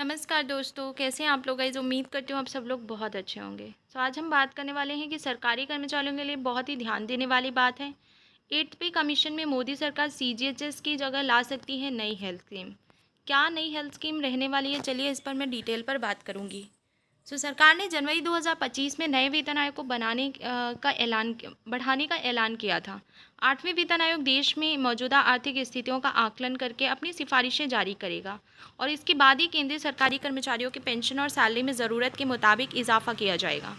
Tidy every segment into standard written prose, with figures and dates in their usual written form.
नमस्कार दोस्तों, कैसे हैं आप लोग? गाइस उम्मीद करती हूँ आप सब लोग बहुत अच्छे होंगे। तो आज हम बात करने वाले हैं कि सरकारी कर्मचारियों के लिए बहुत ही ध्यान देने वाली बात है। 8th पे कमीशन में मोदी सरकार सीजीएचएस की जगह ला सकती है नई हेल्थ स्कीम। क्या नई हेल्थ स्कीम रहने वाली है? चलिए इस पर मैं डिटेल पर बात करूँगी। सरकार ने जनवरी 2025 में नए वेतन आयोग को बढ़ाने का ऐलान किया था। 8वें वेतन आयोग देश में मौजूदा आर्थिक स्थितियों का आकलन करके अपनी सिफारिशें जारी करेगा और इसके बाद ही केंद्रीय सरकारी कर्मचारियों की पेंशन और सैलरी में ज़रूरत के मुताबिक इजाफा किया जाएगा।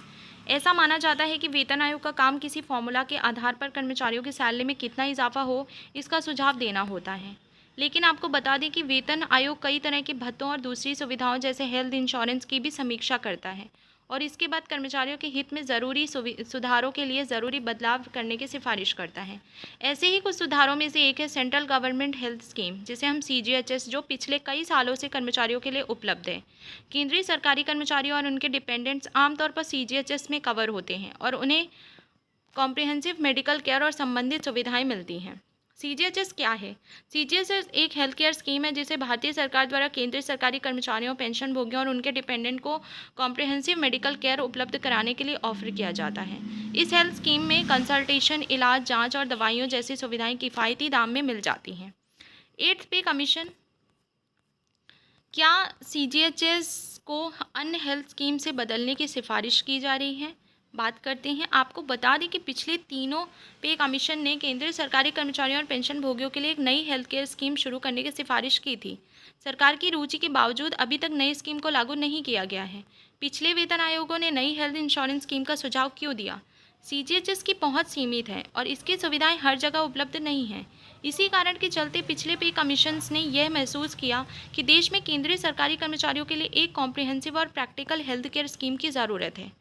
ऐसा माना जाता है कि वेतन आयोग का काम किसी फॉर्मूला के आधार पर कर्मचारियों की सैलरी में कितना इजाफा हो, इसका सुझाव देना होता है। लेकिन आपको बता दें कि वेतन आयोग कई तरह के भत्तों और दूसरी सुविधाओं जैसे हेल्थ इंश्योरेंस की भी समीक्षा करता है और इसके बाद कर्मचारियों के हित में ज़रूरी सुधारों के लिए ज़रूरी बदलाव करने की सिफारिश करता है। ऐसे ही कुछ सुधारों में से एक है सेंट्रल गवर्नमेंट हेल्थ स्कीम, जिसे हम सीजीएचएस, जो पिछले कई सालों से कर्मचारियों के लिए उपलब्ध है। केंद्रीय सरकारी कर्मचारियों और उनके डिपेंडेंट्स आमतौर पर सीजीएचएस में कवर होते हैं और उन्हें कॉम्प्रिहेंसिव मेडिकल केयर और संबंधित सुविधाएं मिलती हैं। सीजीएचएस क्या है? सीजीएचएस एक हेल्थ केयर स्कीम है जिसे भारतीय सरकार द्वारा केंद्रीय सरकारी कर्मचारियों, पेंशन भोगियों और उनके डिपेंडेंट को कॉम्प्रिहेंसिव मेडिकल केयर उपलब्ध कराने के लिए ऑफर किया जाता है। इस हेल्थ स्कीम में कंसल्टेशन, इलाज, जांच और दवाइयों जैसी सुविधाएं किफ़ायती दाम में मिल जाती हैं। 8th पे कमीशन। क्या सीजीएचएस को अन्य हेल्थ स्कीम से बदलने की सिफारिश की जा रही है? बात करते हैं। आपको बता दें कि पिछले तीनों पे कमीशन ने केंद्रीय सरकारी कर्मचारियों और पेंशन भोगियों के लिए एक नई हेल्थ केयर स्कीम शुरू करने की सिफारिश की थी। सरकार की रुचि के बावजूद अभी तक नई स्कीम को लागू नहीं किया गया है। पिछले वेतन आयोगों ने नई हेल्थ इंश्योरेंस स्कीम का सुझाव क्यों दिया? सीजीएचएस की पहुंच सीमित है और इसकी सुविधाएं हर जगह उपलब्ध नहीं हैं। इसी कारण के चलते पिछले पे कमीशंस ने यह महसूस किया कि देश में केंद्रीय सरकारी कर्मचारियों के लिए एक कॉम्प्रिहेंसिव और प्रैक्टिकल हेल्थ केयर स्कीम की ज़रूरत है।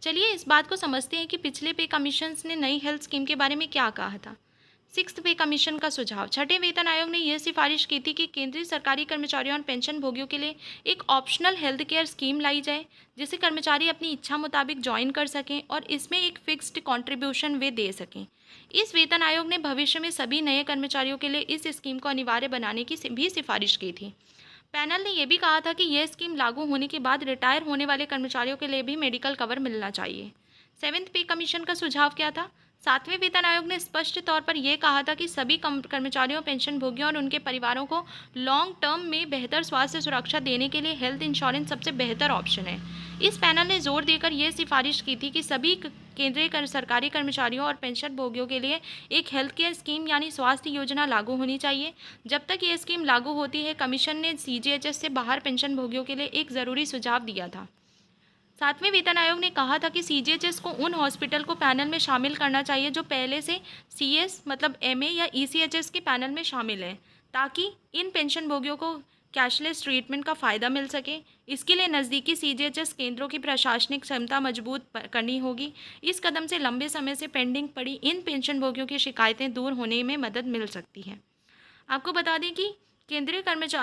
चलिए इस बात को समझते हैं कि पिछले पे कमीशंस ने नई हेल्थ स्कीम के बारे में क्या कहा था। 6th पे कमीशन का सुझाव। छठे वेतन आयोग ने यह सिफारिश की थी कि केंद्रीय सरकारी कर्मचारियों और पेंशन भोगियों के लिए एक ऑप्शनल हेल्थ केयर स्कीम लाई जाए, जिसे कर्मचारी अपनी इच्छा मुताबिक ज्वाइन कर सकें और इसमें एक फिक्स्ड कंट्रीब्यूशन वे दे सकें। इस वेतन आयोग ने भविष्य में सभी नए कर्मचारियों के लिए इस स्कीम को अनिवार्य बनाने की भी सिफारिश की थी। पैनल ने यह भी कहा था कि यह स्कीम लागू होने के बाद रिटायर होने वाले कर्मचारियों के लिए भी मेडिकल कवर मिलना चाहिए। 7th पे कमीशन का सुझाव क्या था? 7वें वेतन आयोग ने स्पष्ट तौर पर यह कहा था कि सभी कर्मचारियों, पेंशन भोगियों और उनके परिवारों को लॉन्ग टर्म में बेहतर स्वास्थ्य सुरक्षा देने के लिए हेल्थ इंश्योरेंस सबसे बेहतर ऑप्शन है। इस पैनल ने जोर देकर यह सिफारिश की थी कि सभी केंद्रीय सरकारी कर्मचारियों और पेंशन भोगियों के लिए एक हेल्थ केयर स्कीम यानी स्वास्थ्य योजना लागू होनी चाहिए। जब तक ये स्कीम लागू होती है, कमीशन ने सीजीएचएस से बाहर पेंशन भोगियों के लिए एक ज़रूरी सुझाव दिया था। 7वें वेतन आयोग ने कहा था कि सीजीएचएस को उन हॉस्पिटल को पैनल में शामिल करना चाहिए जो पहले से सीएस मतलब एमए या ईसीएचएस के पैनल में शामिल हैं, ताकि इन पेंशन भोगियों को कैशलेस ट्रीटमेंट का फ़ायदा मिल सके। इसके लिए नज़दीकी सीजीएचएस केंद्रों की प्रशासनिक क्षमता मजबूत करनी होगी। इस कदम से लंबे समय से पेंडिंग पड़ी इन पेंशन भोगियों की शिकायतें दूर होने में मदद मिल सकती है। आपको बता दें कि केंद्रीय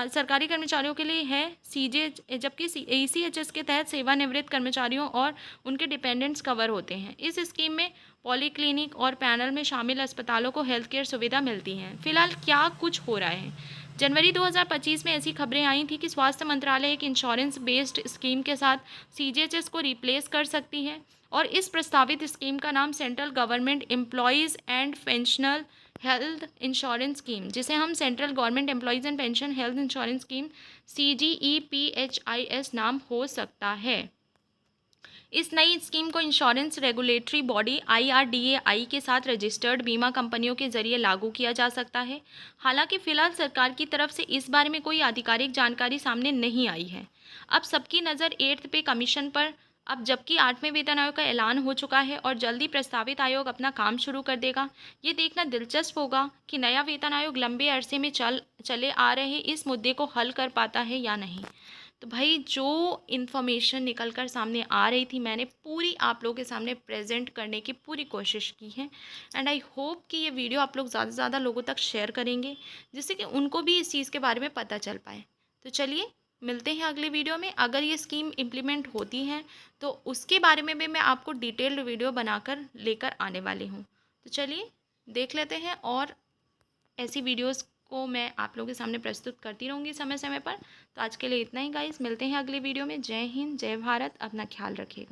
सरकारी कर्मचारियों के लिए है सीजेएच, जबकि ईसीएचएस के तहत सेवानिवृत्त कर्मचारियों और उनके डिपेंडेंट्स कवर होते हैं। इस स्कीम में पॉलीक्लिनिक और पैनल में शामिल अस्पतालों को हेल्थ केयर सुविधा मिलती है। फिलहाल क्या कुछ हो रहा है? जनवरी 2025 में ऐसी खबरें आई थी कि स्वास्थ्य मंत्रालय एक इंश्योरेंस बेस्ड स्कीम के साथ सीजीएचएस को रिप्लेस कर सकती है और इस प्रस्तावित स्कीम का नाम central government employees and pensioner health insurance scheme, जिसे हम central government employees and pension health insurance scheme CGEPHIS नाम हो सकता है। इस नई स्कीम को इंश्योरेंस रेगुलेटरी बॉडी IRDAI के साथ रजिस्टर्ड बीमा कंपनियों के जरिए लागू किया जा सकता है। हालांकि फिलहाल सरकार की तरफ से इस बारे में कोई आधिकारिक जानकारी सामने नहीं आई है। अब सबकी नज़र 8th पे कमीशन पर। अब जबकि 8वें वेतन आयोग का ऐलान हो चुका है और जल्दी प्रस्तावित आयोग अपना काम शुरू कर देगा, ये देखना दिलचस्प होगा कि नया वेतन आयोग लंबे अरसे में चले आ रहे इस मुद्दे को हल कर पाता है या नहीं। तो भाई जो इन्फॉर्मेशन निकल कर सामने आ रही थी, मैंने पूरी आप लोगों के सामने प्रेजेंट करने की पूरी कोशिश की है। एंड आई होप कि ये वीडियो आप लोग ज़्यादा से ज़्यादा लोगों तक शेयर करेंगे, जिससे कि उनको भी इस चीज़ के बारे में पता चल पाए। तो चलिए मिलते हैं अगले वीडियो में। अगर ये स्कीम इम्प्लीमेंट होती है तो उसके बारे में भी मैं आपको डिटेल्ड वीडियो बनाकर लेकर आने वाली हूँ। तो चलिए देख लेते हैं और ऐसी वीडियोज़ को मैं आप लोगों के सामने प्रस्तुत करती रहूँगी समय समय पर। तो आज के लिए इतना ही गाइस, मिलते हैं अगली वीडियो में। जय हिंद, जय भारत, अपना ख्याल रखिएगा।